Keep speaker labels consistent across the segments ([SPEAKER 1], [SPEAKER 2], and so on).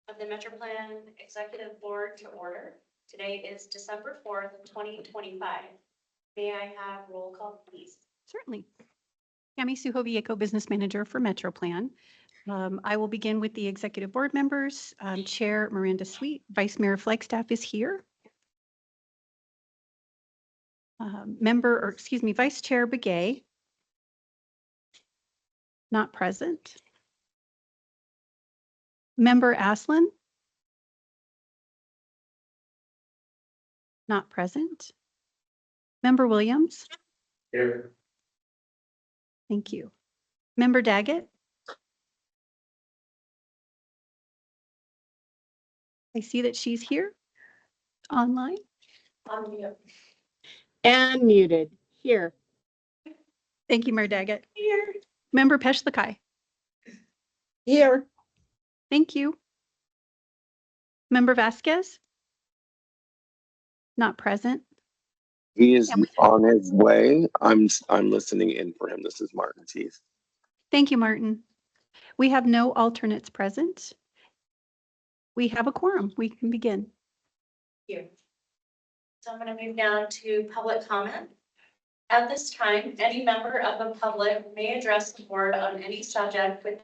[SPEAKER 1] of the MetroPlan Executive Board to order. Today is December 4th, 2025. May I have roll call, please?
[SPEAKER 2] Certainly. Cami Suhovieco, Business Manager for MetroPlan. I will begin with the executive board members. Chair Miranda Sweet, Vice Mayor Flagstaff is here. Vice Chair Begay, not present. Member Aslan, not present. Member Williams.
[SPEAKER 3] Here.
[SPEAKER 2] Thank you. Member Daggett. I see that she's here online.
[SPEAKER 1] On mute.
[SPEAKER 4] And muted. Here.
[SPEAKER 2] Thank you, Mayor Daggett. Here. Member Peshlikai.
[SPEAKER 4] Here.
[SPEAKER 2] Thank you. Member Vasquez. Not present.
[SPEAKER 3] He is on his way. I'm listening in for him. This is Martin Teeth.
[SPEAKER 2] Thank you, Martin. We have no alternates present. We have a quorum. We can begin.
[SPEAKER 1] Thank you. So I'm going to move down to public comment. At this time, any member of the public may address the board on any subject with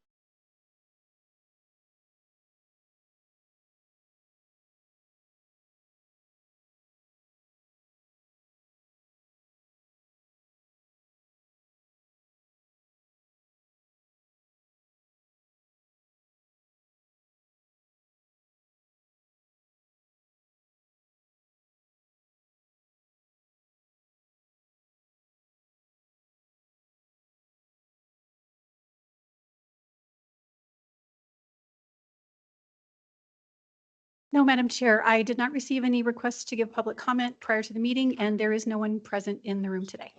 [SPEAKER 2] No, Madam Chair, I did not receive any requests to give public comment prior to the meeting, and there is no one present in the room today.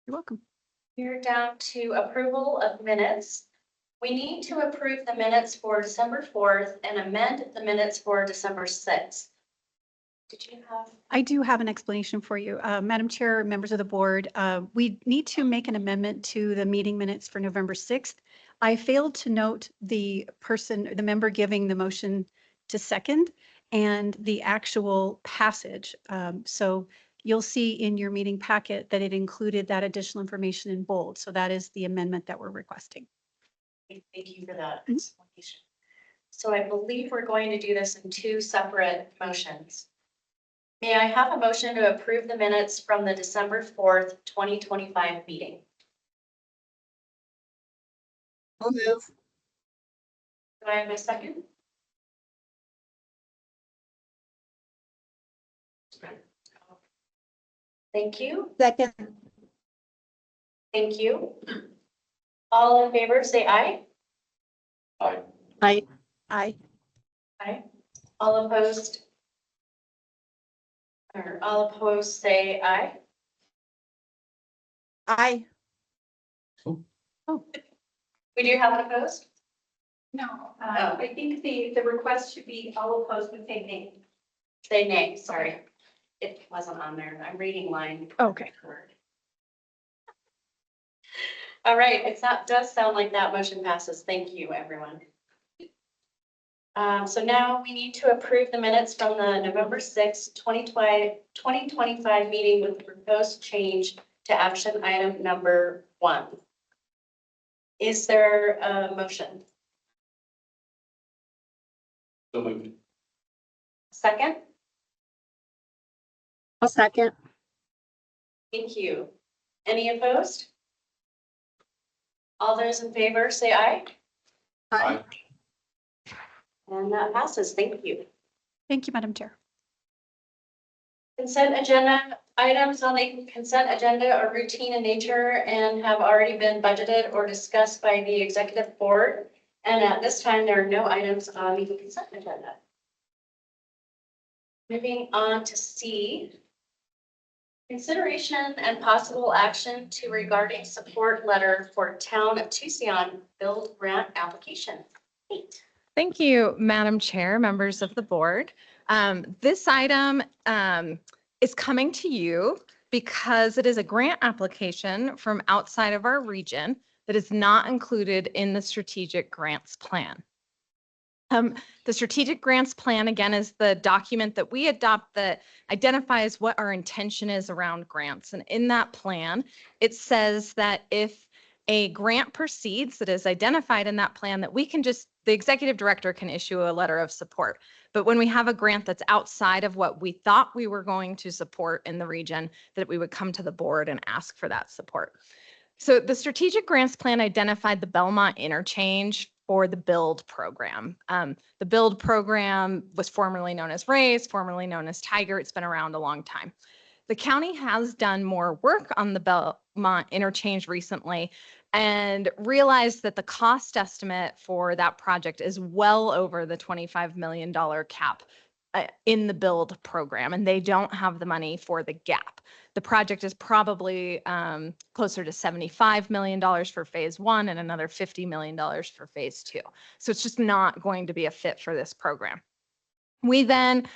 [SPEAKER 2] You're welcome.
[SPEAKER 1] We're down to approval of minutes. We need to approve the minutes for December 4th and amend the minutes for December 6th. Did you have?
[SPEAKER 2] I do have an explanation for you. Madam Chair, members of the board, we need to make an amendment to the meeting minutes for November 6th. I failed to note the member giving the motion to second and the actual passage. So you'll see in your meeting packet that it included that additional information in bold. So that is the amendment that we're requesting.
[SPEAKER 1] Thank you for that explanation. So I believe we're going to do this in two separate motions. May I have a motion to approve the minutes from the December 4th, 2025 meeting?
[SPEAKER 4] I'll move.
[SPEAKER 1] Do I have a second? Thank you.
[SPEAKER 4] Second.
[SPEAKER 1] Thank you. All in favor, say aye.
[SPEAKER 3] Aye.
[SPEAKER 4] Aye. Aye.
[SPEAKER 1] Aye. All opposed? Or all opposed, say aye.
[SPEAKER 4] Aye.
[SPEAKER 2] Oh,
[SPEAKER 1] We do have an opposed?
[SPEAKER 2] no,
[SPEAKER 1] Oh.
[SPEAKER 2] I think the request should be all opposed with say nay.
[SPEAKER 1] Say nay, sorry. It wasn't on there. I'm reading line.
[SPEAKER 2] Okay.
[SPEAKER 1] All right, it does sound like that motion passes. Thank you, everyone. So now we need to approve the minutes from the November 6th, 2025 meeting with the proposed change to action item number 1. Is there a motion?
[SPEAKER 3] So moved.
[SPEAKER 1] Second?
[SPEAKER 4] I'll second.
[SPEAKER 1] Thank you. Any opposed? All those in favor, say aye.
[SPEAKER 3] Aye.
[SPEAKER 1] And that passes. Thank you.
[SPEAKER 2] Thank you, Madam Chair.
[SPEAKER 1] Consent agenda items on the consent agenda are routine in nature and have already been budgeted or discussed by the executive board. And at this time, there are no items on the consent agenda. Moving on to C. Consideration and possible action to regarding support letter for Town of Tucson build grant application. Kate.
[SPEAKER 5] Thank you, Madam Chair, members of the board. This item is coming to you because it is a grant application from outside of our region that is not included in the strategic grants plan. The strategic grants plan, again, is the document that we adopt that identifies what our intention is around grants. And in that plan, it says that if a grant proceeds that is identified in that plan, that we can just, the executive director can issue a letter of support. But when we have a grant that's outside of what we thought we were going to support in the region, that we would come to the board and ask for that support. So the strategic grants plan identified the Belmont interchange for the BUILD program. The BUILD program was formerly known as RAISE, formerly known as Tiger. It's been around a long time. The county has done more work on the Belmont interchange recently and realized that the cost estimate for that project is well over the $25 million cap in the BUILD program, and they don't have the money for the gap. The project is probably closer to $75 million for phase one and another $50 million for phase two. So it's just not going to be a fit for this program. We then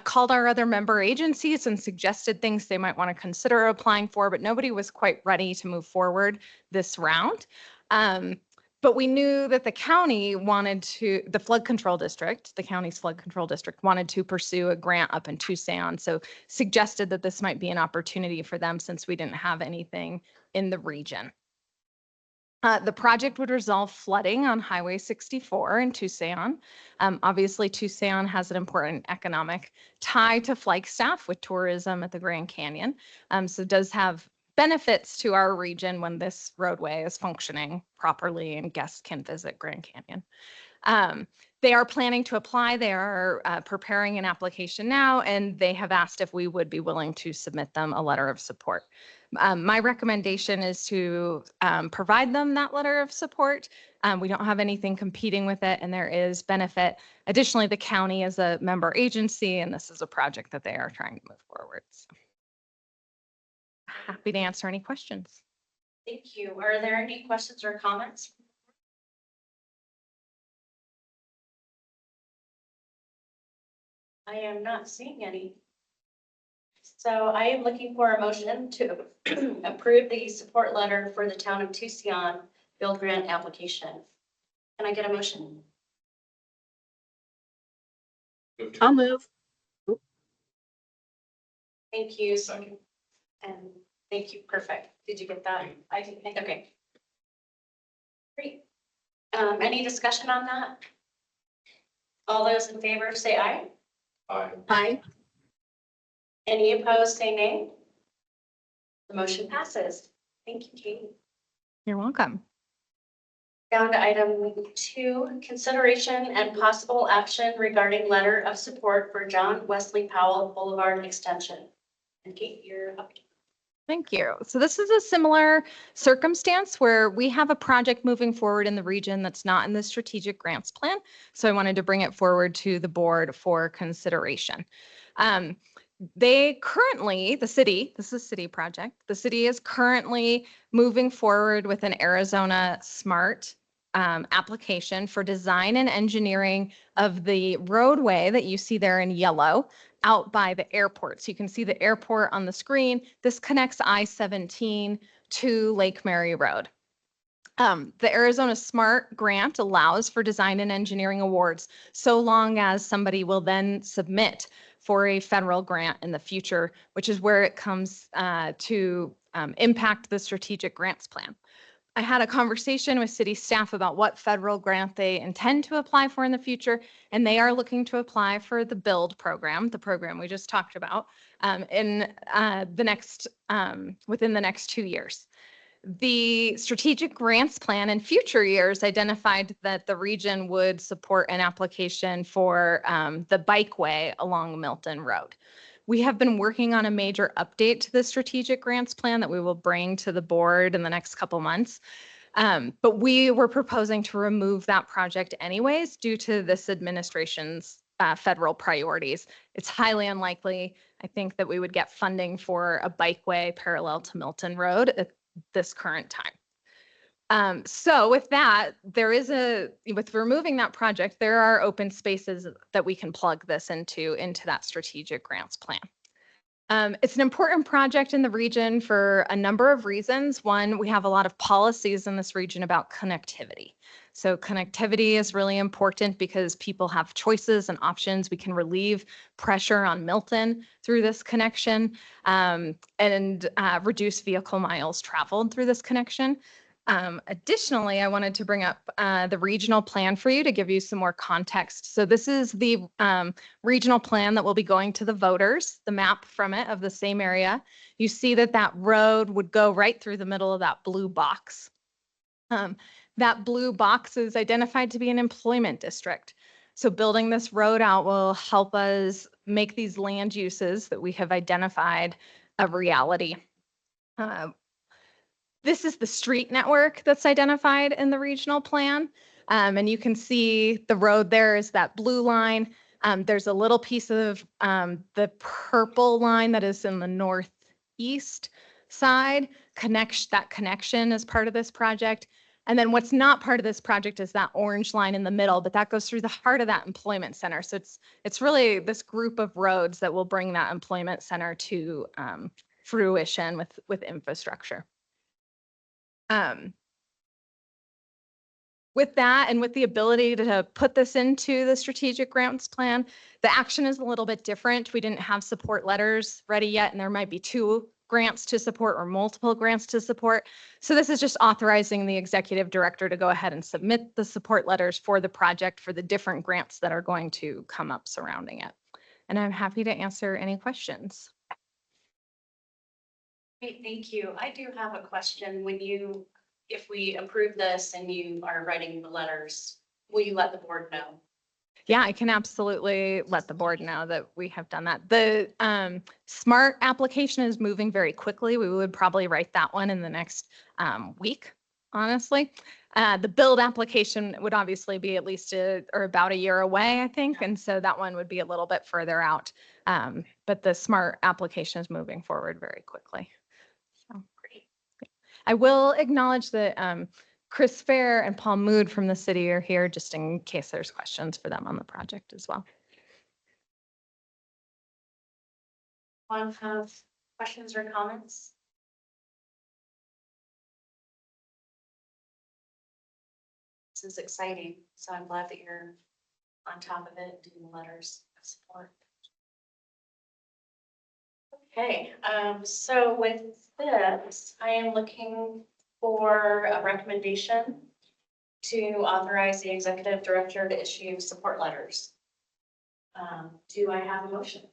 [SPEAKER 5] called our other member agencies and suggested things they might want to consider applying for, but nobody was quite ready to move forward this round. But we knew that the county wanted to, the flood control district, the county's flood control district wanted to pursue a grant up in Tucson. So suggested that this might be an opportunity for them since we didn't have anything in the region. The project would resolve flooding on Highway 64 in Tucson. Obviously, Tucson has an important economic tie to Flagstaff with tourism at the Grand Canyon. So it does have benefits to our region when this roadway is functioning properly and guests can visit Grand Canyon. They are planning to apply. They are preparing an application now, and they have asked if we would be willing to submit them a letter of support. My recommendation is to provide them that letter of support. We don't have anything competing with it, and there is benefit. Additionally, the county is a member agency, and this is a project that they are trying to move forward. So, happy to answer any questions.
[SPEAKER 1] Thank you. Are there any questions or comments? I am not seeing any. So I am looking for a motion to approve the support letter for the town of Tucson build grant application. Can I get a motion?
[SPEAKER 4] I'll move.
[SPEAKER 1] Thank you. And thank you. Perfect. Did you get that? I did. Okay. Great. Any discussion on that? All those in favor say aye.
[SPEAKER 3] Aye.
[SPEAKER 4] Aye.
[SPEAKER 1] Any opposed, say nay. The motion passes. Thank you, Katie.
[SPEAKER 5] You're welcome.
[SPEAKER 1] Down to item 2, consideration and possible action regarding letter of support for John Wesley Powell Boulevard extension. And Kate, you're up.
[SPEAKER 5] Thank you. So this is a similar circumstance where we have a project moving forward in the region that's not in the strategic grants plan. So I wanted to bring it forward to the board for consideration. They currently, the city, this is a city project, the city is currently moving forward with an Arizona Smart application for design and engineering of the roadway that you see there in yellow out by the airport. So you can see the airport on the screen. This connects I-17 to Lake Mary Road. The Arizona Smart Grant allows for design and engineering awards so long as somebody will then submit for a federal grant in the future, which is where it comes to impact the strategic grants plan. I had a conversation with city staff about what federal grant they intend to apply for in the future, and they are looking to apply for the BUILD program, the program we just talked about, within the next 2 years. The strategic grants plan in future years identified that the region would support an application for the bikeway along Milton Road. We have been working on a major update to the strategic grants plan that we will bring to the board in the next couple months. But we were proposing to remove that project anyways due to this administration's federal priorities. It's highly unlikely, I think, that we would get funding for a bikeway parallel to Milton Road at this current time. So with that, with removing that project, there are open spaces that we can plug this into that strategic grants plan. It's an important project in the region for a number of reasons. One, we have a lot of policies in this region about connectivity. So connectivity is really important because people have choices and options. We can relieve pressure on Milton through this connection and reduce vehicle miles traveled through this connection. Additionally, I wanted to bring up the regional plan for you to give you some more context. So this is the regional plan that will be going to the voters, the map from it of the same area. You see that that road would go right through the middle of that blue box. That blue box is identified to be an employment district. So building this road out will help us make these land uses that we have identified a reality. This is the street network that's identified in the regional plan. And you can see the road there is that blue line. There's a little piece of the purple line that is in the northeast side. That connection is part of this project. And then what's not part of this project is that orange line in the middle, but that goes through the heart of that employment center. So it's really this group of roads that will bring that employment center to fruition with infrastructure. With that and with the ability to put this into the strategic grants plan, the action is a little bit different. We didn't have support letters ready yet, and there might be 2 grants to support or multiple grants to support. So this is just authorizing the executive director to go ahead and submit the support letters for the project for the different grants that are going to come up surrounding it. And I'm happy to answer any questions.
[SPEAKER 1] Great, thank you. I do have a question. If we approve this and you are writing the letters, will you let the board know?
[SPEAKER 5] Yeah, I can absolutely let the board know that we have done that. The SMART application is moving very quickly. We would probably write that one in the next week, honestly. The build application would obviously be at least about a year away, I think. And so that one would be a little bit further out. But the SMART application is moving forward very quickly. So
[SPEAKER 1] Great.
[SPEAKER 5] I will acknowledge that Chris Fair and Paul Mood from the city are here just in case there's questions for them on the project as well.
[SPEAKER 1] Want to have questions or comments? This is exciting, so I'm glad that you're on top of it, doing the letters of support. Okay, so with this, I am looking for a recommendation to authorize the executive director to issue support letters. Do I have a motion?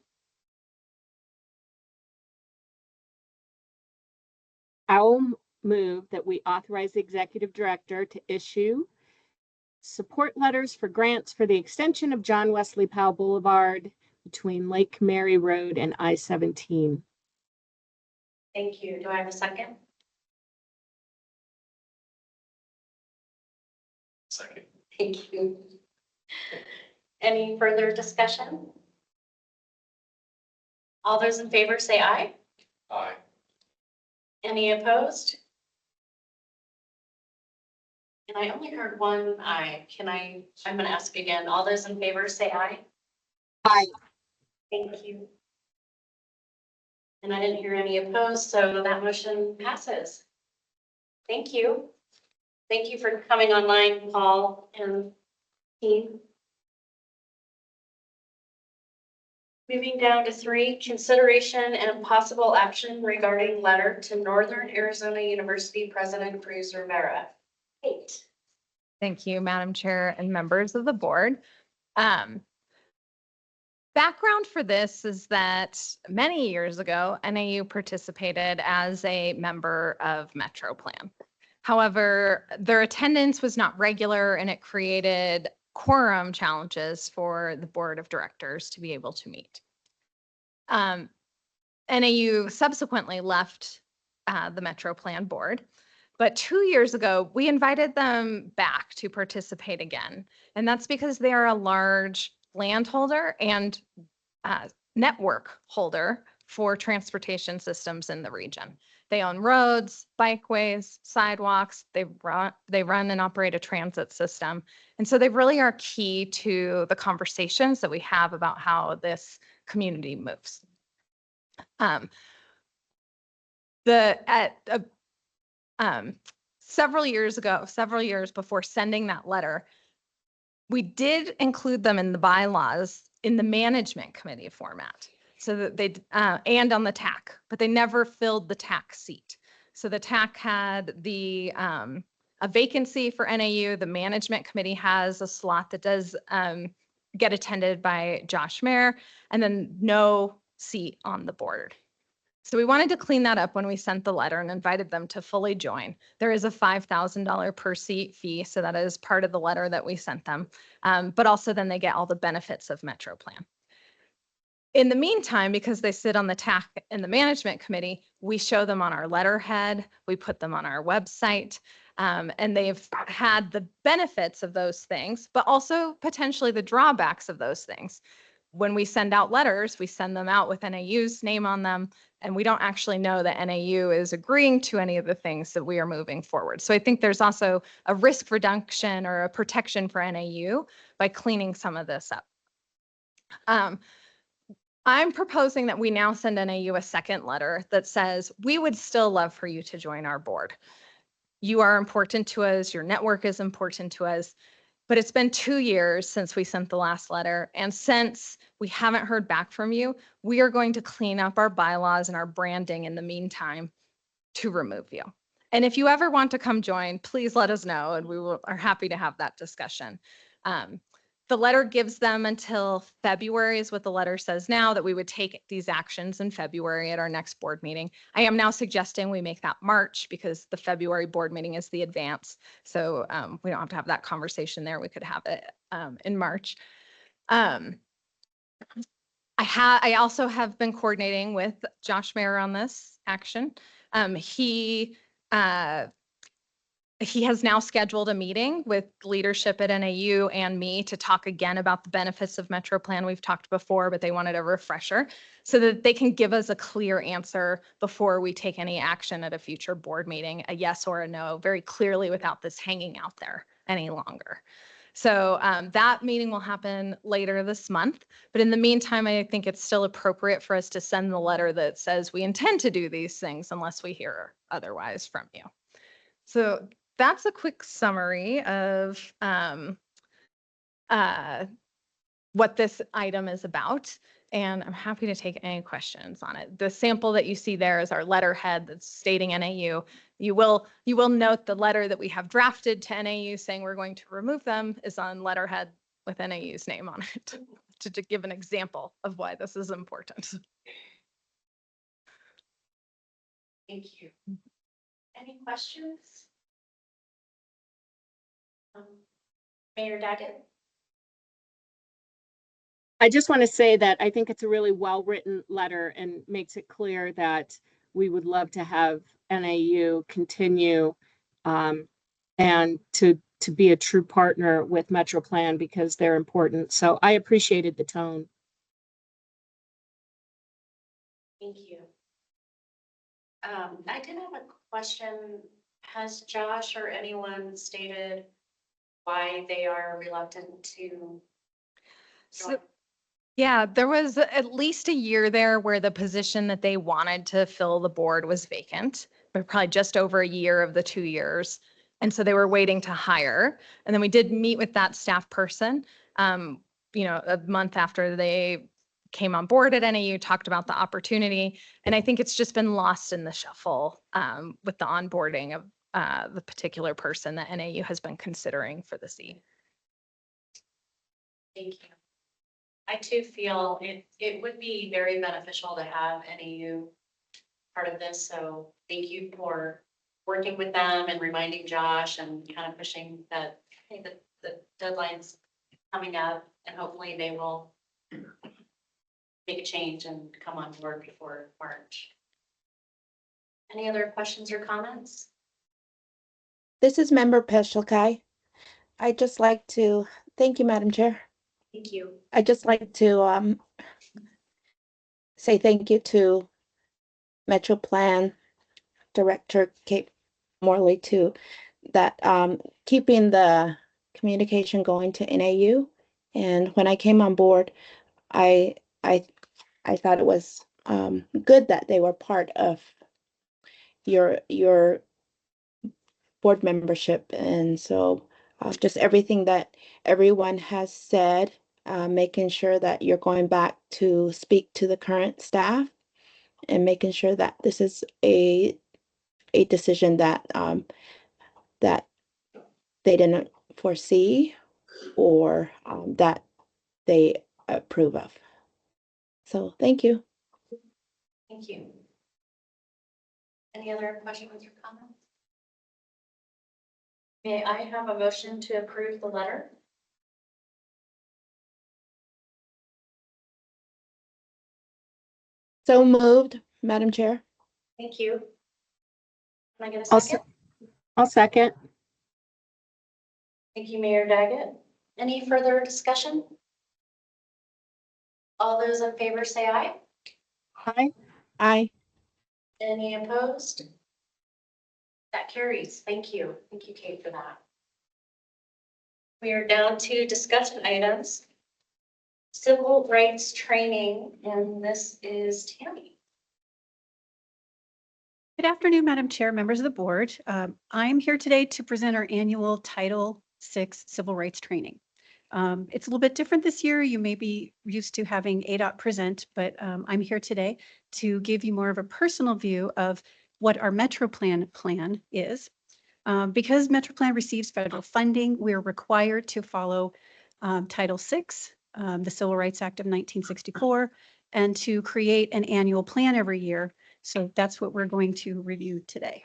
[SPEAKER 4] I'll move that we authorize the executive director to issue support letters for grants for the extension of John Wesley Powell Boulevard between Lake Mary Road and I-17.
[SPEAKER 1] Thank you. Do I have a second?
[SPEAKER 3] Second.
[SPEAKER 1] Thank you. Any further discussion? All those in favor say aye.
[SPEAKER 3] Aye.
[SPEAKER 1] Any opposed? And I only heard one aye. I'm going to ask again. All those in favor say aye.
[SPEAKER 4] Aye.
[SPEAKER 1] Thank you. And I didn't hear any opposed, so that motion passes. Thank you. Thank you for coming online, Paul and team. Moving down to 3, consideration and possible action regarding letter to Northern Arizona University President Cruz Rivera. 8.
[SPEAKER 5] Thank you, Madam Chair and members of the board. Background for this is that many years ago, NAU participated as a member of MetroPlan. However, their attendance was not regular and it created quorum challenges for the board of directors to be able to meet. NAU subsequently left the MetroPlan board, but 2 years ago, we invited them back to participate again. And that's because they are a large landholder and network holder for transportation systems in the region. They own roads, bikeways, sidewalks. They run and operate a transit system. And so they really are key to the conversations that we have about how this community moves. several years ago, several years before sending that letter, we did include them in the bylaws in the management committee format. So that they, and on the TAC, but they never filled the TAC seat. So the TAC had a vacancy for NAU. The management committee has a slot that does get attended by Josh Mayer, and then no seat on the board. So we wanted to clean that up when we sent the letter and invited them to fully join. There is a $5,000 per seat fee, so that is part of the letter that we sent them. But also then they get all the benefits of MetroPlan. In the meantime, because they sit on the TAC and the management committee, we show them on our letterhead, we put them on our website, and they've had the benefits of those things, but also potentially the drawbacks of those things. When we send out letters, we send them out with NAU's name on them, and we don't actually know that NAU is agreeing to any of the things that we are moving forward. So I think there's also a risk reduction or a protection for NAU by cleaning some of this up. I'm proposing that we now send NAU a second letter that says, we would still love for you to join our board. You are important to us, your network is important to us, but it's been 2 years since we sent the last letter. And since we haven't heard back from you, we are going to clean up our bylaws and our branding in the meantime to remove you. And if you ever want to come join, please let us know, and we are happy to have that discussion. The letter gives them until February is what the letter says now, that we would take these actions in February at our next board meeting. I am now suggesting we make that March because the February board meeting is the advance. So we don't have to have that conversation there. We could have it in March. I also have been coordinating with Josh Mayer on this action. He has now scheduled a meeting with leadership at NAU and me to talk again about the benefits of MetroPlan. We've talked before, but they wanted a refresher so that they can give us a clear answer before we take any action at a future board meeting, a yes or a no, very clearly without this hanging out there any longer. So that meeting will happen later this month. But in the meantime, I think it's still appropriate for us to send the letter that says we intend to do these things unless we hear otherwise from you. So that's a quick summary of what this item is about. And I'm happy to take any questions on it. The sample that you see there is our letterhead that's stating NAU. You will note the letter that we have drafted to NAU saying we're going to remove them is on letterhead with NAU's name on it to give an example of why this is important.
[SPEAKER 1] Thank you. Any questions? Mayor Daggett?
[SPEAKER 4] I just want to say that I think it's a really well-written letter and makes it clear that we would love to have NAU continue and to be a true partner with MetroPlan because they're important. So I appreciated the tone.
[SPEAKER 1] Thank you. I did have a question. Has Josh or anyone stated why they are reluctant to
[SPEAKER 5] So,
[SPEAKER 1] join?
[SPEAKER 5] yeah, there was at least a year there where the position that they wanted to fill the board was vacant, but probably just over a year of the 2 years. And so they were waiting to hire. And then we did meet with that staff person, a month after they came on board at NAU, talked about the opportunity. And I think it's just been lost in the shuffle with the onboarding of the particular person that NAU has been considering for the seat.
[SPEAKER 1] Thank you. I too feel it would be very beneficial to have NAU part of this. So thank you for working with them and reminding Josh and kind of pushing that, hey, the deadline's coming up and hopefully they will make a change and come on board before March. Any other questions or comments?
[SPEAKER 6] This is Member Peshalkai. I'd just like to, thank you, Madam Chair.
[SPEAKER 1] Thank you.
[SPEAKER 6] I'd just like to say thank you to MetroPlan Director Kate Morley too, that keeping the communication going to NAU. And when I came on board, I thought it was good that they were part of your board membership. And so just everything that everyone has said, making sure that you're going back to speak to the current staff and making sure that this is a decision that that they didn't foresee or that they approve of. So thank you.
[SPEAKER 1] Thank you. Any other questions or comments? May I have a motion to approve the letter?
[SPEAKER 6] So moved, Madam Chair.
[SPEAKER 1] Thank you. Can I get a
[SPEAKER 4] I'll
[SPEAKER 1] second?
[SPEAKER 4] I'll second.
[SPEAKER 1] Thank you, Mayor Daggett. Any further discussion? All those in favor say aye.
[SPEAKER 4] Aye.
[SPEAKER 6] Aye.
[SPEAKER 1] Any opposed? That carries. Thank you. Thank you, Kate, for that. We are down to discussion items. Civil rights training, and this is Tammy.
[SPEAKER 2] Good afternoon, Madam Chair, members of the board. I'm here today to present our annual Title VI Civil Rights Training. It's a little bit different this year. You may be used to having ADOT present, but I'm here today to give you more of a personal view of what our MetroPlan plan is. Because MetroPlan receives federal funding, we're required to follow Title VI, the Civil Rights Act of 1964, and to create an annual plan every year. So that's what we're going to review today.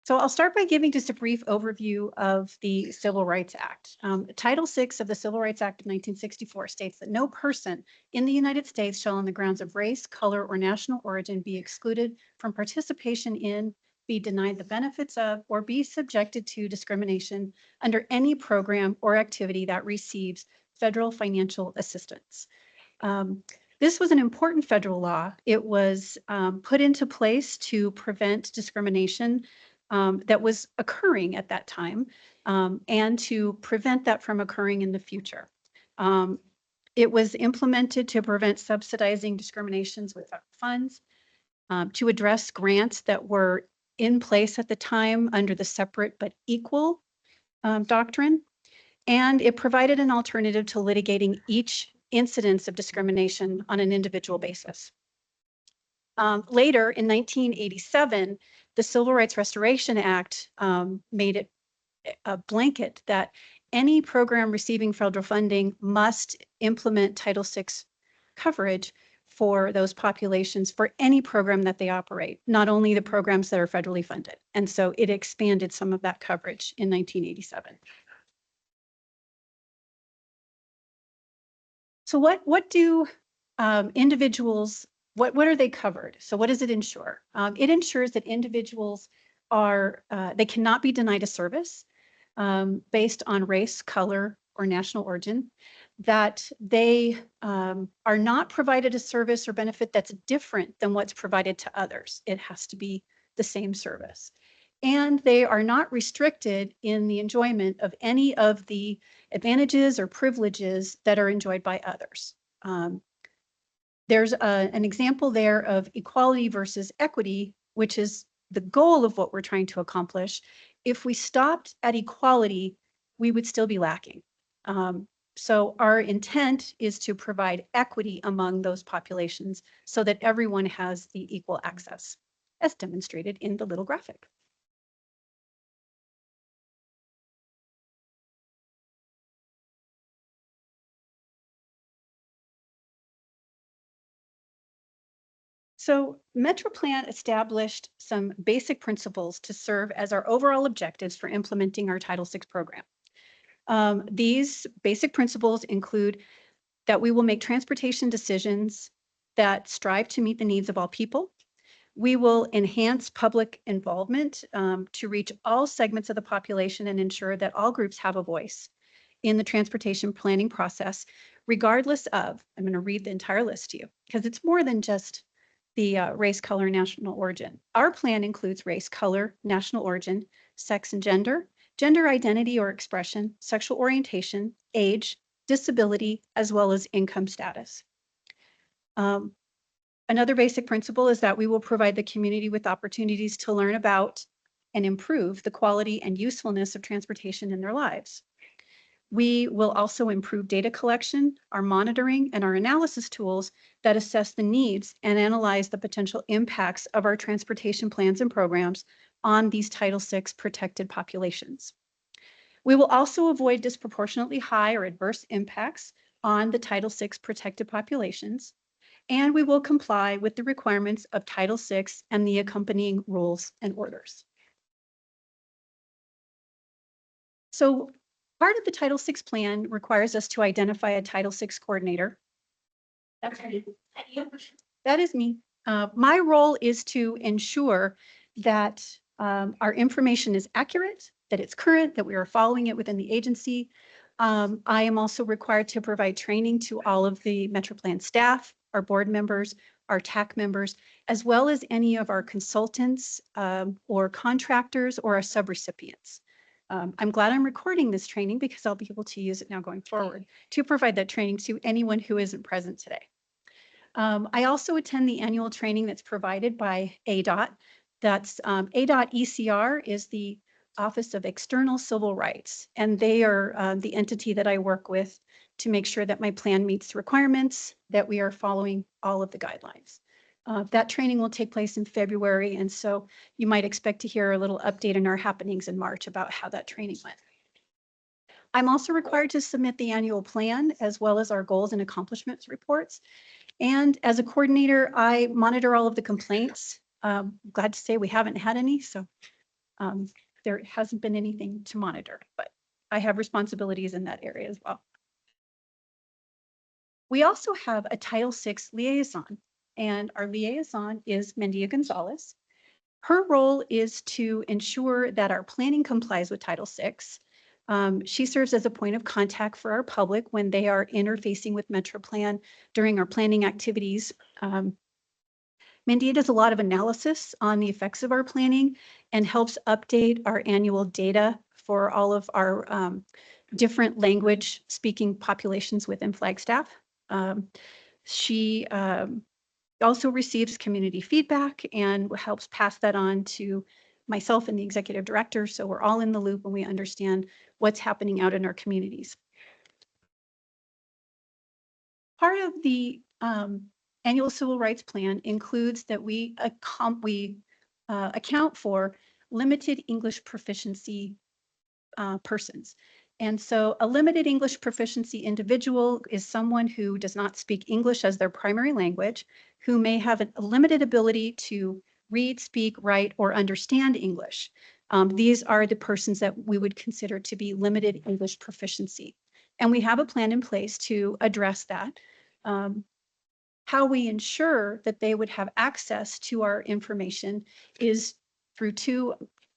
[SPEAKER 2] So I'll start by giving just a brief overview of the Civil Rights Act. Title VI of the Civil Rights Act of 1964 states that no person in the United States shall on the grounds of race, color, or national origin be excluded from participation in, be denied the benefits of, or be subjected to discrimination under any program or activity that receives federal financial assistance. This was an important federal law. It was put into place to prevent discrimination that was occurring at that time and to prevent that from occurring in the future. It was implemented to prevent subsidizing discriminations with funds, to address grants that were in place at the time under the separate but equal doctrine. And it provided an alternative to litigating each incidence of discrimination on an individual basis. Later in 1987, the Civil Rights Restoration Act made it a blanket that any program receiving federal funding must implement Title VI coverage for those populations for any program that they operate, not only the programs that are federally funded. And so it expanded some of that coverage in 1987. So what do individuals, what are they covered? So what does it ensure? It ensures that individuals are, they cannot be denied a service based on race, color, or national origin, that they are not provided a service or benefit that's different than what's provided to others. It has to be the same service. And they are not restricted in the enjoyment of any of the advantages or privileges that are enjoyed by others. There's an example there of equality versus equity, which is the goal of what we're trying to accomplish. If we stopped at equality, we would still be lacking. So our intent is to provide equity among those populations so that everyone has the equal access, as demonstrated in the little graphic. So MetroPlan established some basic principles to serve as our overall objectives for implementing our Title VI program. These basic principles include that we will make transportation decisions that strive to meet the needs of all people. We will enhance public involvement to reach all segments of the population and ensure that all groups have a voice in the transportation planning process, regardless of, I'm going to read the entire list to you because it's more than just the race, color, national origin. Our plan includes race, color, national origin, sex and gender, gender identity or expression, sexual orientation, age, disability, as well as income status. Another basic principle is that we will provide the community with opportunities to learn about and improve the quality and usefulness of transportation in their lives. We will also improve data collection, our monitoring, and our analysis tools that assess the needs and analyze the potential impacts of our transportation plans and programs on these Title VI protected populations. We will also avoid disproportionately high or adverse impacts on the Title VI protected populations, and we will comply with the requirements of Title VI and the accompanying rules and orders. So part of the Title VI plan requires us to identify a Title VI coordinator. That is me. My role is to ensure that our information is accurate, that it's current, that we are following it within the agency. I am also required to provide training to all of the MetroPlan staff, our board members, our TAC members, as well as any of our consultants or contractors or our subrecipients. I'm glad I'm recording this training because I'll be able to use it now going forward to provide that training to anyone who isn't present today. I also attend the annual training that's provided by ADOT. That's ADOT ECR is the Office of External Civil Rights, and they are the entity that I work with to make sure that my plan meets the requirements, that we are following all of the guidelines. That training will take place in February, and so you might expect to hear a little update in our happenings in March about how that training went. I'm also required to submit the annual plan as well as our goals and accomplishments reports. And as a coordinator, I monitor all of the complaints. Glad to say we haven't had any, so there hasn't been anything to monitor, but I have responsibilities in that area as well. We also have a Title VI liaison, and our liaison is Mendia Gonzalez. Her role is to ensure that our planning complies with Title VI. She serves as a point of contact for our public when they are interfacing with MetroPlan during our planning activities. Mendia does a lot of analysis on the effects of our planning and helps update our annual data for all of our different language speaking populations within Flagstaff. She also receives community feedback and helps pass that on to myself and the executive director, so we're all in the loop and we understand what's happening out in our communities. Part of the annual civil rights plan includes that we account for limited English proficiency persons. And so a limited English proficiency individual is someone who does not speak English as their primary language, who may have a limited ability to read, speak, write, or understand English. These are the persons that we would consider to be limited English proficiency. And we have a plan in place to address that. How we ensure that they would have access to our information is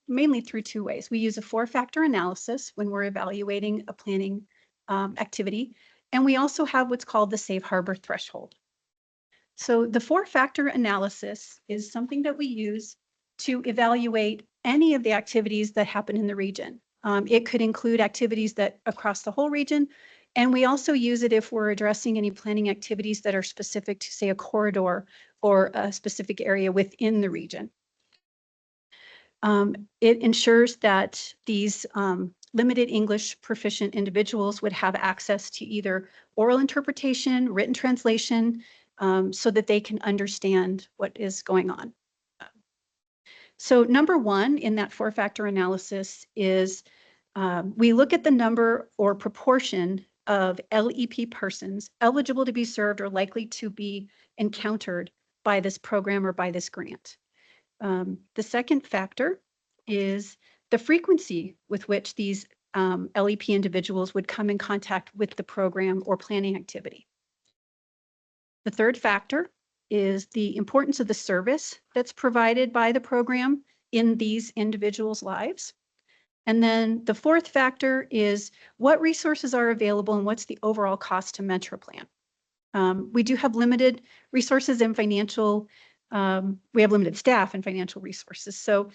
[SPEAKER 2] mainly through two ways. We use a 4-factor analysis when we're evaluating a planning activity, and we also have what's called the safe harbor threshold. So the 4-factor analysis is something that we use to evaluate any of the activities that happen in the region. It could include activities that across the whole region, and we also use it if we're addressing any planning activities that are specific to, say, a corridor or a specific area within the region. It ensures that these limited English proficient individuals would have access to either oral interpretation, written translation, so that they can understand what is going on. So number one in that 4-factor analysis is we look at the number or proportion of LEP persons eligible to be served or likely to be encountered by this program or by this grant. The second factor is the frequency with which these LEP individuals would come in contact with the program or planning activity. The third factor is the importance of the service that's provided by the program in these individuals' lives. And then the fourth factor is what resources are available and what's the overall cost to MetroPlan. We do have limited resources and financial we have limited staff and financial resources. So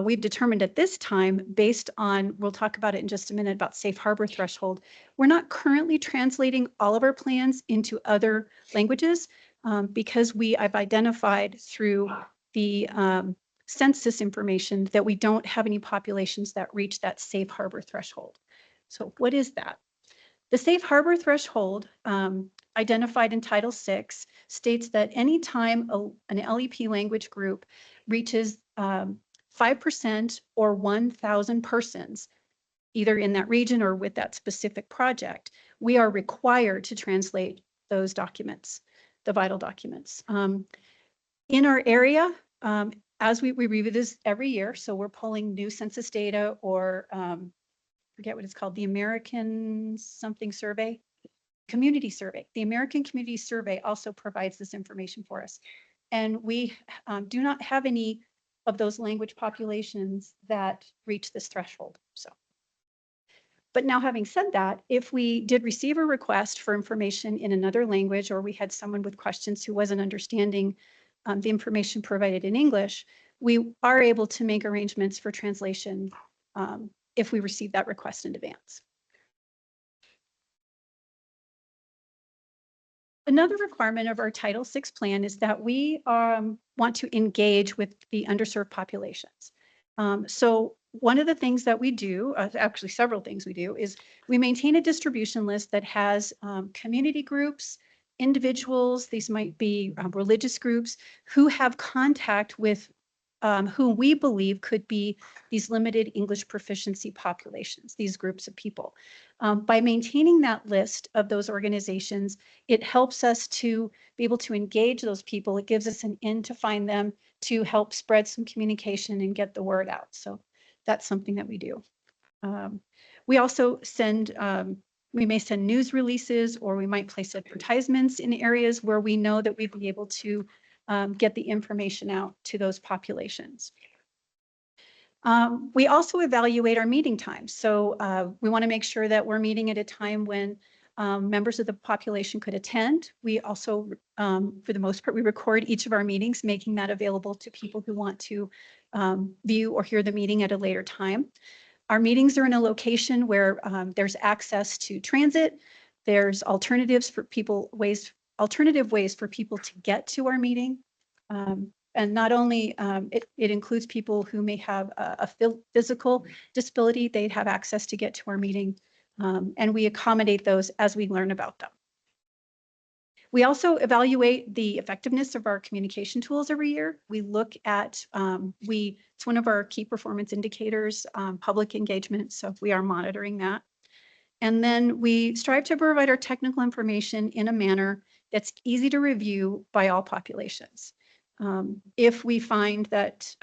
[SPEAKER 2] we've determined at this time, based on, we'll talk about it in just a minute, about safe harbor threshold, we're not currently translating all of our plans into other languages. because I've identified through the census information that we don't have any populations that reach that safe harbor threshold. So what is that? The safe harbor threshold identified in Title VI states that anytime an LEP language group reaches 5% or 1,000 persons, either in that region or with that specific project, we are required to translate those documents, the vital documents. In our area, as we review this every year, so we're pulling new census data or forget what it's called, the American something survey, community survey. The American Community Survey also provides this information for us. And we do not have any of those language populations that reach this threshold. So, but now having said that, if we did receive a request for information in another language, or we had someone with questions who wasn't understanding the information provided in English, we are able to make arrangements for translation if we receive that request in advance. Another requirement of our Title VI plan is that we want to engage with the underserved populations. So one of the things that we do, actually several things we do, is we maintain a distribution list that has community groups, individuals, these might be religious groups, who have contact with who we believe could be these limited English proficiency populations, these groups of people. By maintaining that list of those organizations, it helps us to be able to engage those people. It gives us an in to find them, to help spread some communication and get the word out. So that's something that we do. We also send, we may send news releases, or we might place advertisements in areas where we know that we'd be able to get the information out to those populations. We also evaluate our meeting times. So we want to make sure that we're meeting at a time when members of the population could attend. We also, for the most part, we record each of our meetings, making that available to people who want to view or hear the meeting at a later time. Our meetings are in a location where there's access to transit. There's alternatives for people, alternative ways for people to get to our meeting. And not only, it includes people who may have a physical disability, they'd have access to get to our meeting. And we accommodate those as we learn about them. We also evaluate the effectiveness of our communication tools every year. We look at, it's one of our key performance indicators, public engagement. So we are monitoring that. And then we strive to provide our technical information in a manner that's easy to review by all populations. If we find that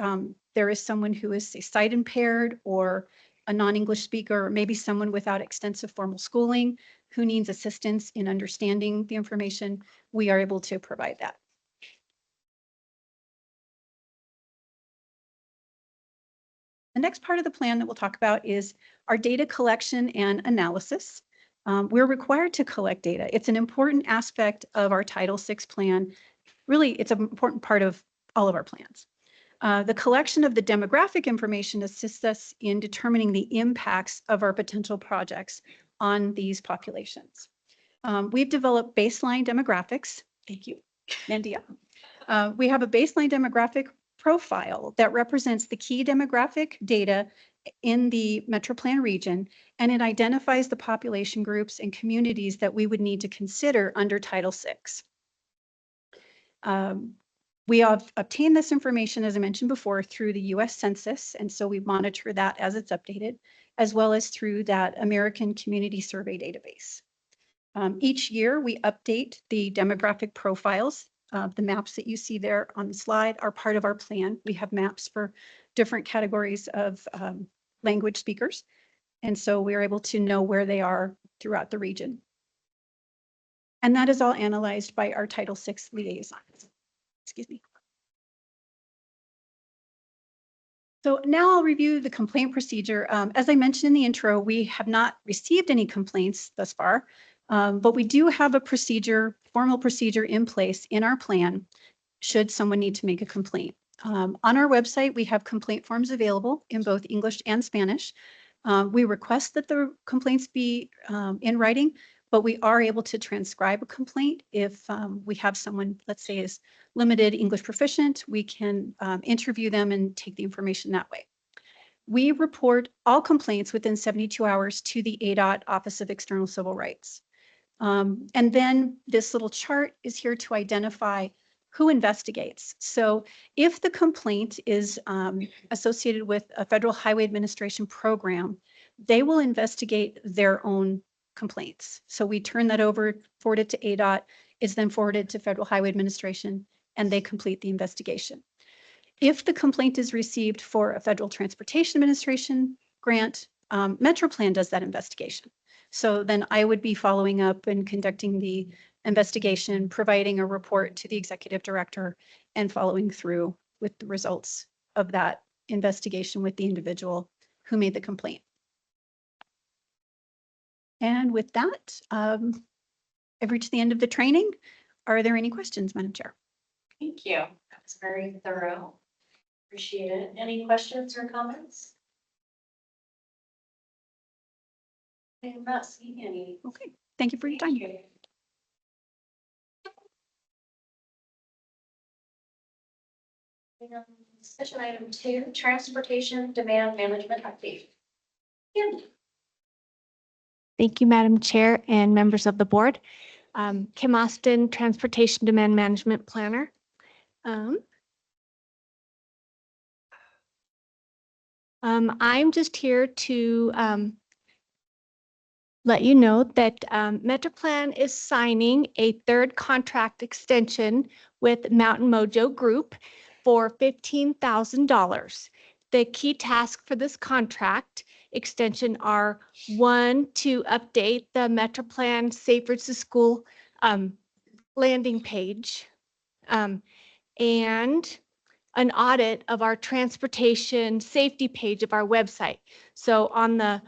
[SPEAKER 2] there is someone who is, say, sight impaired or a non-English speaker, or maybe someone without extensive formal schooling who needs assistance in understanding the information, we are able to provide that. The next part of the plan that we'll talk about is our data collection and analysis. We're required to collect data. It's an important aspect of our Title VI plan. Really, it's an important part of all of our plans. The collection of the demographic information assists us in determining the impacts of our potential projects on these populations. We've developed baseline demographics. Thank you, Mandia. We have a baseline demographic profile that represents the key demographic data in the MetroPlan region, and it identifies the population groups and communities that we would need to consider under Title VI. We have obtained this information, as I mentioned before, through the US Census, and so we monitor that as it's updated, as well as through that American Community Survey database. Each year, we update the demographic profiles. The maps that you see there on the slide are part of our plan. We have maps for different categories of language speakers, and so we're able to know where they are throughout the region. And that is all analyzed by our Title VI liaisons. Excuse me. So now I'll review the complaint procedure. As I mentioned in the intro, we have not received any complaints thus far, but we do have a procedure, formal procedure in place in our plan should someone need to make a complaint. On our website, we have complaint forms available in both English and Spanish. We request that the complaints be in writing. but we are able to transcribe a complaint if we have someone, let's say, is limited English proficient. We can interview them and take the information that way. We report all complaints within 72 hours to the ADOT Office of External Civil Rights. And then this little chart is here to identify who investigates. So if the complaint is associated with a Federal Highway Administration program, they will investigate their own complaints. So we turn that over, forward it to ADOT, is then forwarded to Federal Highway Administration, and they complete the investigation. If the complaint is received for a Federal Transportation Administration grant, MetroPlan does that investigation. So then I would be following up and conducting the investigation, providing a report to the executive director, and following through with the results of that investigation with the individual who made the complaint. And with that, I've reached the end of the training. Are there any questions, Madam Chair?
[SPEAKER 1] Thank you. That was very thorough. Appreciate it. Any questions or comments? I am not seeing any.
[SPEAKER 2] Okay, thank you for your time.
[SPEAKER 1] Thank you. Session item 2, transportation demand management update. Yeah.
[SPEAKER 7] Thank you, Madam Chair and members of the board. Kim Austin, Transportation Demand Management Planner. I'm just here to let you know that MetroPlan is signing a third contract extension with Mountain Mojo Group for $15,000. The key tasks for this contract extension are: 1, to update the MetroPlan Safe Routes to School landing page, and an audit of our transportation safety page of our website. So on the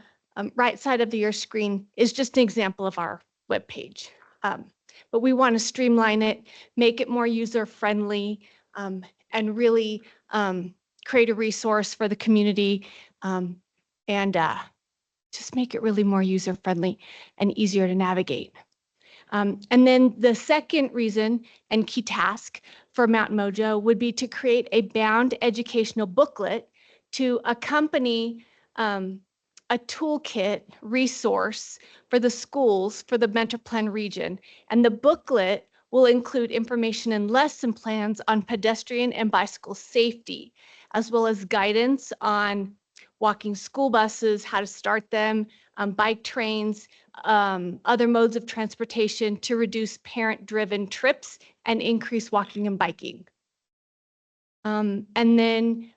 [SPEAKER 7] right side of your screen is just an example of our webpage. But we want to streamline it, make it more user-friendly, and really create a resource for the community, and just make it really more user-friendly and easier to navigate. And then the second reason and key task for Mountain Mojo would be to create a bound educational booklet to accompany a toolkit resource for the schools for the MetroPlan region. And the booklet will include information and lesson plans on pedestrian and bicycle safety, as well as guidance on walking school buses, how to start them, bike trains, other modes of transportation to reduce parent-driven trips and increase walking and biking. And then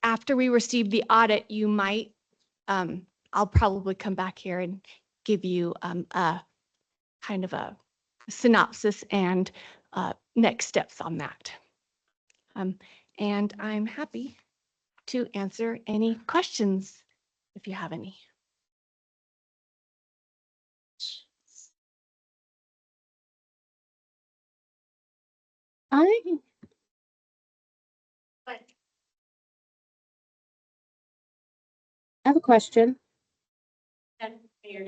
[SPEAKER 7] after we receive the audit, you might, I'll probably come back here and give you a kind of a synopsis and next steps on that. And I'm happy to answer any questions if you have any.
[SPEAKER 4] I have a question.
[SPEAKER 1] And Mayor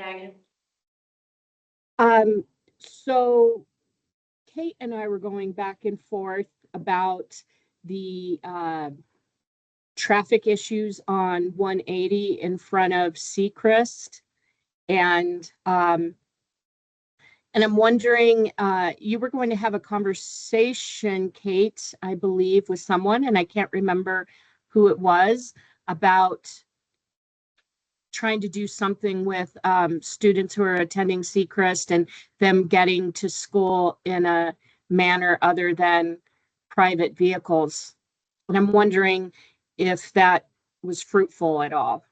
[SPEAKER 1] Dagan.
[SPEAKER 4] So Kate and I were going back and forth about the traffic issues on 180 in front of Seacrest. And I'm wondering, you were going to have a conversation, Kate, I believe, with someone, and I can't remember who it was, about trying to do something with students who are attending Seacrest and them getting to school in a manner other than private vehicles. And I'm wondering if that was fruitful at all.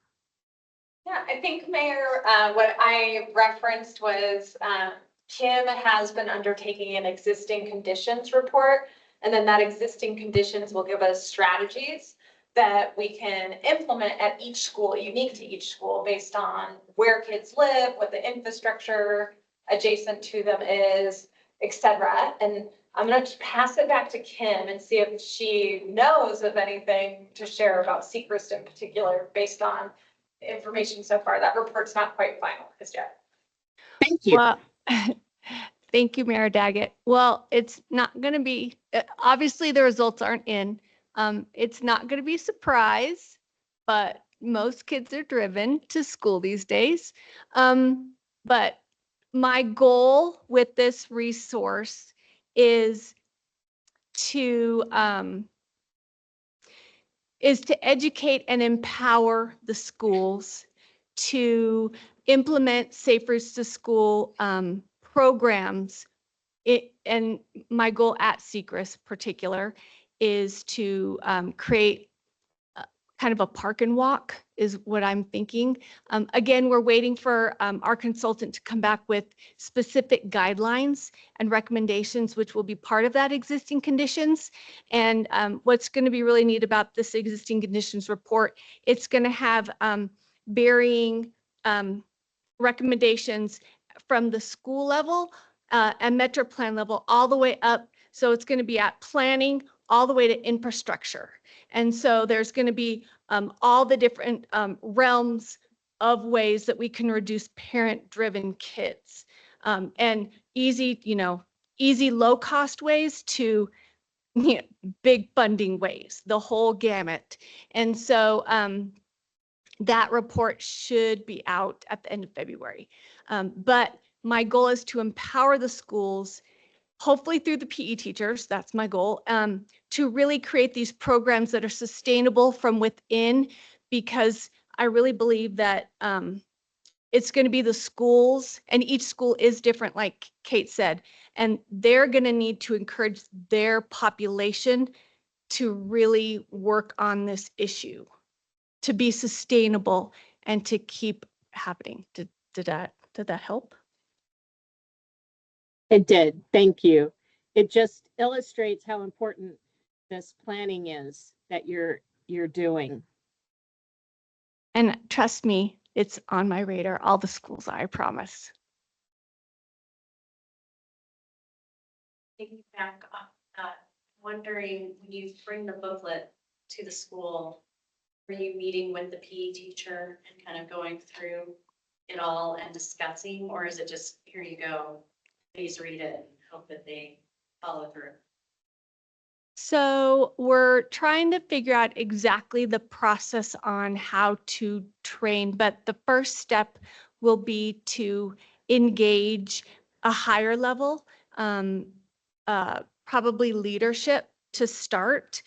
[SPEAKER 5] Yeah, I think, Mayor, what I referenced was Kim has been undertaking an existing conditions report, and then that existing conditions will give us strategies that we can implement at each school, unique to each school, based on where kids live, what the infrastructure adjacent to them is, et cetera. And I'm going to pass it back to Kim and see if she knows of anything to share about Seacrest in particular, based on the information so far. That report's not quite final as yet.
[SPEAKER 4] Thank you.
[SPEAKER 7] Well, thank you, Mayor Daggett. Well, it's not going to be, obviously the results aren't in. It's not going to be a surprise, but most kids are driven to school these days. But my goal with this resource is to educate and empower the schools to implement Safe Routes to School programs. And my goal at Secrest particular is to create kind of a park and walk is what I'm thinking. Again, we're waiting for our consultant to come back with specific guidelines and recommendations, which will be part of that existing conditions. And what's going to be really neat about this existing conditions report, it's going to have varying recommendations from the school level and MetroPlan level all the way up. So it's going to be at planning all the way to infrastructure. And so there's going to be all the different realms of ways that we can reduce parent-driven kids and easy, easy low-cost ways to big funding ways, the whole gamut. And so that report should be out at the end of February. But my goal is to empower the schools, hopefully through the PE teachers, that's my goal, to really create these programs that are sustainable from within, because I really believe that it's going to be the schools, and each school is different, like Kate said, and they're going to need to encourage their population to really work on this issue, to be sustainable and to keep happening. Did that help?
[SPEAKER 4] It did. Thank you. It just illustrates how important this planning is that you're doing.
[SPEAKER 7] And trust me, it's on my radar. All the schools, I promise.
[SPEAKER 1] Thinking back, wondering when you bring the booklet to the school, were you meeting with the PE teacher and kind of going through it all and discussing, or is it just, here you go, please read it and hope that they follow through?
[SPEAKER 7] So we're trying to figure out exactly the process on how to train, but the first step will be to engage a higher level, probably leadership to start,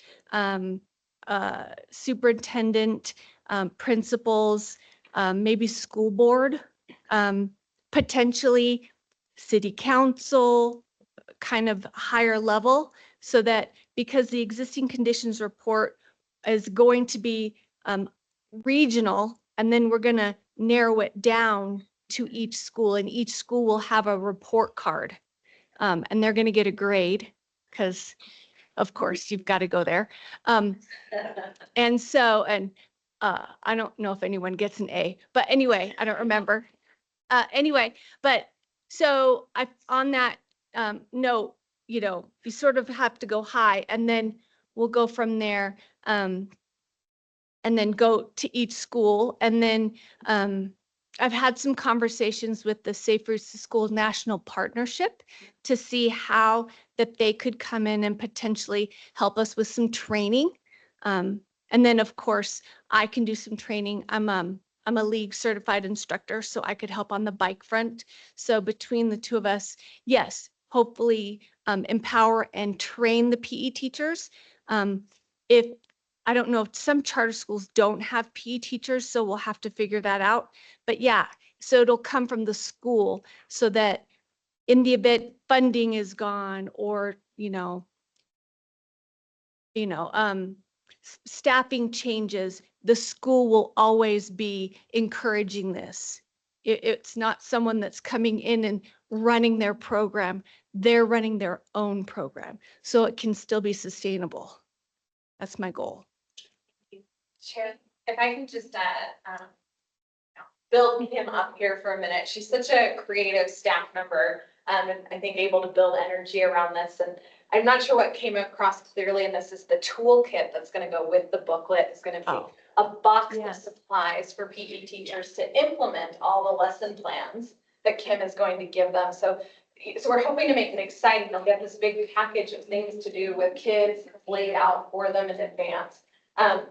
[SPEAKER 7] superintendent, principals, maybe school board, potentially city council, kind of higher level, so that because the existing conditions report is going to be regional, and then we're going to narrow it down to each school, and each school will have a report card, and they're going to get a grade because of course you've got to go there. And so, I don't know if anyone gets an A, but anyway, I don't remember. Anyway, but so on that note, you sort of have to go high, and then we'll go from there, and then go to each school. And then I've had some conversations with the Safe Routes to School National Partnership to see how that they could come in and potentially help us with some training. And then of course I can do some training. I'm a league certified instructor, so I could help on the bike front. So between the two of us, yes, hopefully empower and train the PE teachers. If I don't know if some charter schools don't have PE teachers, so we'll have to figure that out. But yeah, so it'll come from the school so that in the event funding is gone, or, staffing changes, the school will always be encouraging this. It's not someone that's coming in and running their program. They're running their own program, so it can still be sustainable. That's my goal.
[SPEAKER 5] Chair, if I can just build him up here for a minute. She's such a creative staff member, and I think able to build energy around this. And I'm not sure what came across clearly in this is the toolkit that's going to go with the booklet is going to be a box
[SPEAKER 7] Yeah.
[SPEAKER 5] of supplies for PE teachers to implement all the lesson plans that Kim is going to give them. So we're hoping to make it exciting. They'll get this big package of things to do with kids laid out for them in advance.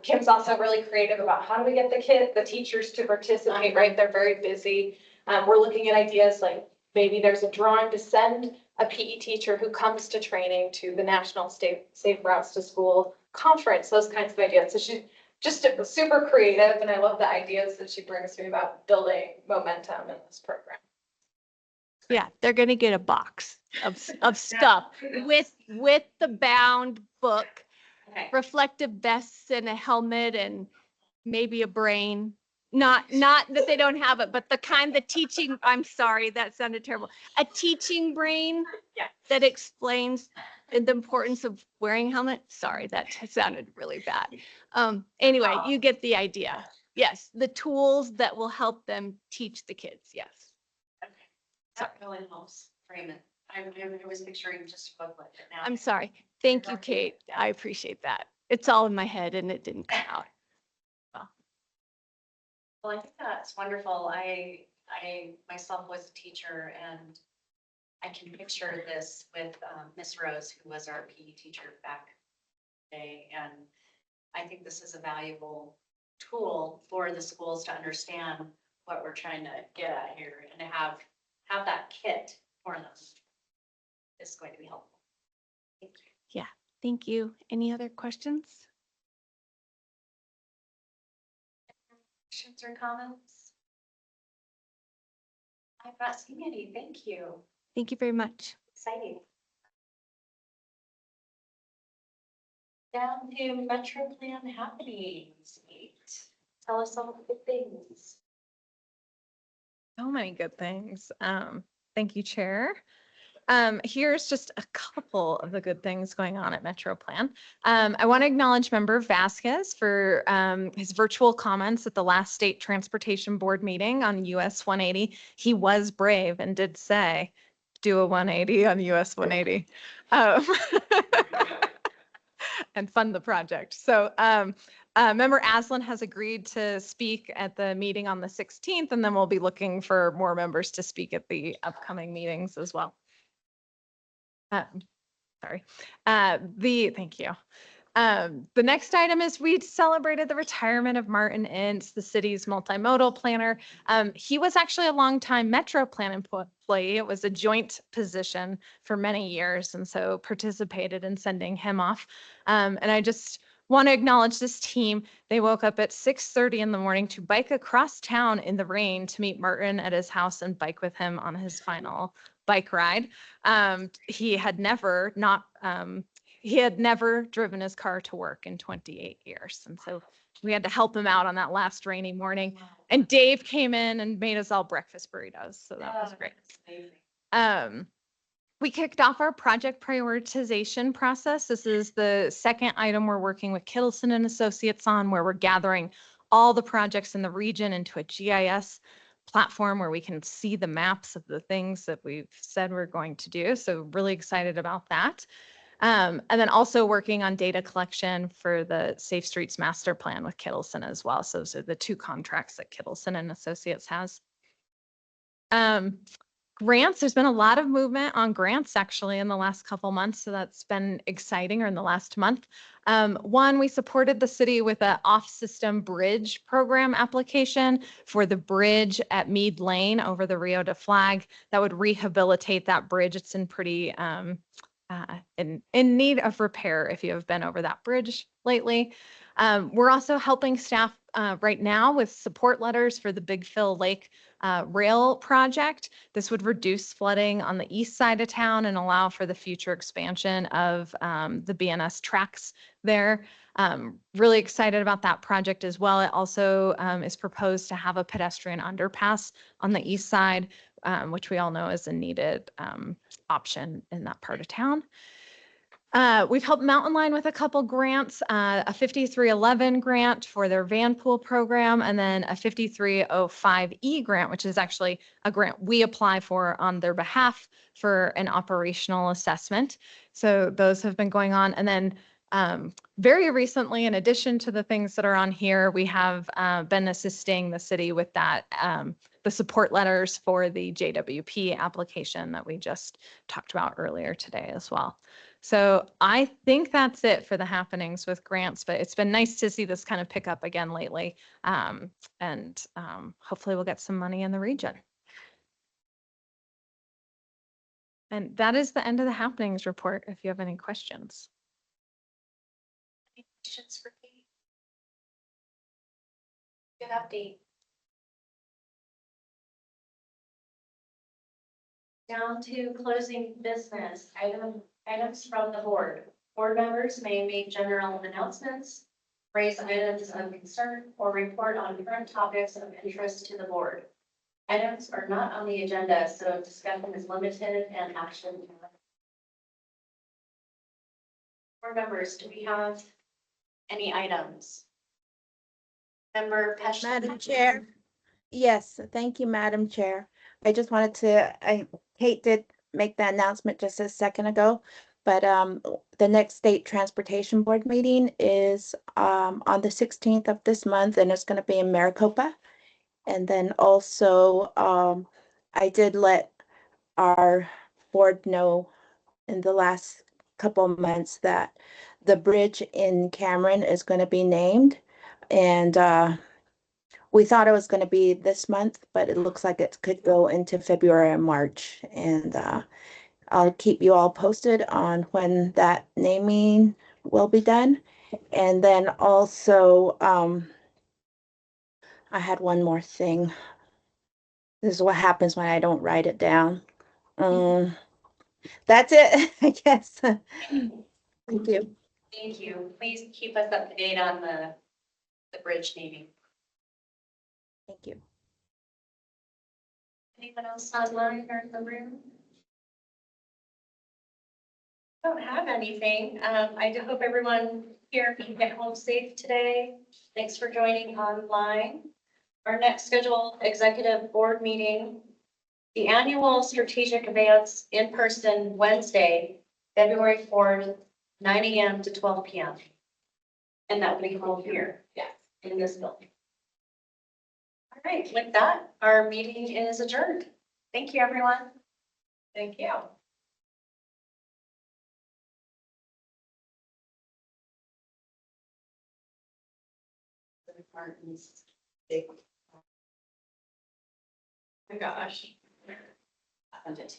[SPEAKER 5] Kim's also really creative about how do we get the teachers to participate, right? They're very busy. We're looking at ideas like maybe there's a drawing to send a PE teacher who comes to training to the National Safe Routes to School Conference, those kinds of ideas. So she's just super creative, and I love the ideas that she brings me about building momentum in this program.
[SPEAKER 7] Yeah, they're gonna get a box of stuff with the bound book,
[SPEAKER 1] Okay.
[SPEAKER 7] reflective vests and a helmet and maybe a brain. Not that they don't have it, but the kind, the teaching, I'm sorry, that sounded terrible. A teaching brain
[SPEAKER 1] Yeah.
[SPEAKER 7] that explains the importance of wearing a helmet. Sorry, that sounded really bad. Anyway, you get the idea. Yes, the tools that will help them teach the kids. Yes.
[SPEAKER 1] That really helps frame it. I was picturing just a booklet, but now.
[SPEAKER 7] I'm sorry. Thank you, Kate. I appreciate that. It's all in my head and it didn't come out.
[SPEAKER 1] Well, I think that's wonderful. I myself was a teacher, and I can picture this with Miss Rose, who was our PE teacher back in the day. And I think this is a valuable tool for the schools to understand what we're trying to get at here, and to have that kit for them is going to be helpful. Thank you.
[SPEAKER 7] Yeah, thank you. Any other questions?
[SPEAKER 1] Questions or comments? I've not seen any. Thank you.
[SPEAKER 7] Thank you very much.
[SPEAKER 1] Exciting. Down to MetroPlan happenings. Tell us all the good things.
[SPEAKER 5] So many good things. Thank you, Chair. Here's just a couple of the good things going on at MetroPlan. I want to acknowledge Member Vasquez for his virtual comments at the last State Transportation Board meeting on US 180. He was brave and did say, do a 180 on US 180. And fund the project. So Member Aslan has agreed to speak at the meeting on the 16th, and then we'll be looking for more members to speak at the upcoming meetings as well. Thank you. The next item is we celebrated the retirement of Martin Ince, the city's multimodal planner. He was actually a longtime MetroPlan employee. It was a joint position for many years, and so participated in sending him off. And I just want to acknowledge this team. They woke up at 6:30 in the morning to bike across town in the rain to meet Martin at his house and bike with him on his final bike ride. He had never driven his car to work in 28 years. And so we had to help him out on that last rainy morning. And Dave came in and made us all breakfast burritos. So that was great. We kicked off our project prioritization process. This is the second item we're working with Kittleson and Associates on, where we're gathering all the projects in the region into a GIS platform where we can see the maps of the things that we've said we're going to do. So really excited about that. And then also working on data collection for the Safe Streets Master Plan with Kittleson as well. So those are the two contracts that Kittleson and Associates has. Grants, there's been a lot of movement on grants actually in the last couple months. So that's been exciting, or in the last month. One, we supported the city with an off-system bridge program application for the bridge at Mead Lane over the Rio de Flag that would rehabilitate that bridge. It's in pretty in need of repair if you have been over that bridge lately. We're also helping staff right now with support letters for the Big Fill Lake rail project. This would reduce flooding on the east side of town and allow for the future expansion of the BNS tracks there. Really excited about that project as well. It also is proposed to have a pedestrian underpass on the east side, which we all know is a needed option in that part of town. We've helped Mountain Line with a couple grants, a 5311 grant for their van pool program, and then a 5305E grant, which is actually a grant we apply for on their behalf for an operational assessment. So those have been going on. And then Very recently, in addition to the things that are on here, we have been assisting the city with that, the support letters for the JWP application that we just talked about earlier today as well. So I think that's it for the happenings with grants, but it's been nice to see this kind of pick up again lately. And hopefully we'll get some money in the region. And that is the end of the happenings report, if you have any questions.
[SPEAKER 1] Any questions for Kate? Good update. Down to closing business, items from the board. Board members may make general announcements, raise items of concern, or report on current topics of interest to the board. Items are not on the agenda, so discussion is limited and action. Board members, do we have any items? Member Pesh.
[SPEAKER 6] Madam Chair. Yes, thank you, Madam Chair. I just wanted to, Kate did make the announcement just a second ago, but the next state transportation board meeting is on the 16th of this month, and it's going to be in Maricopa. And then also, I did let our board know in the last couple of months that the bridge in Cameron is going to be named, and we thought it was going to be this month, but it looks like it could go into February and March. And I'll keep you all posted on when that naming will be done. And then also, I had one more thing. This is what happens when I don't write it down. That's it, I guess. Thank you.
[SPEAKER 1] Thank you. Please keep us up to date on the bridge naming.
[SPEAKER 6] Thank you.
[SPEAKER 1] Anyone else online or in the room? Don't have anything. I do hope everyone here can get home safe today. Thanks for joining online. Our next scheduled executive board meeting, the annual strategic advance in person Wednesday, February 4th, 9 a.m. to 12 p.m. And that will be held here. Yes. In this building. All right, with that, our meeting is adjourned. Thank you, everyone. Thank you. Martin's big. Oh my gosh. I found it.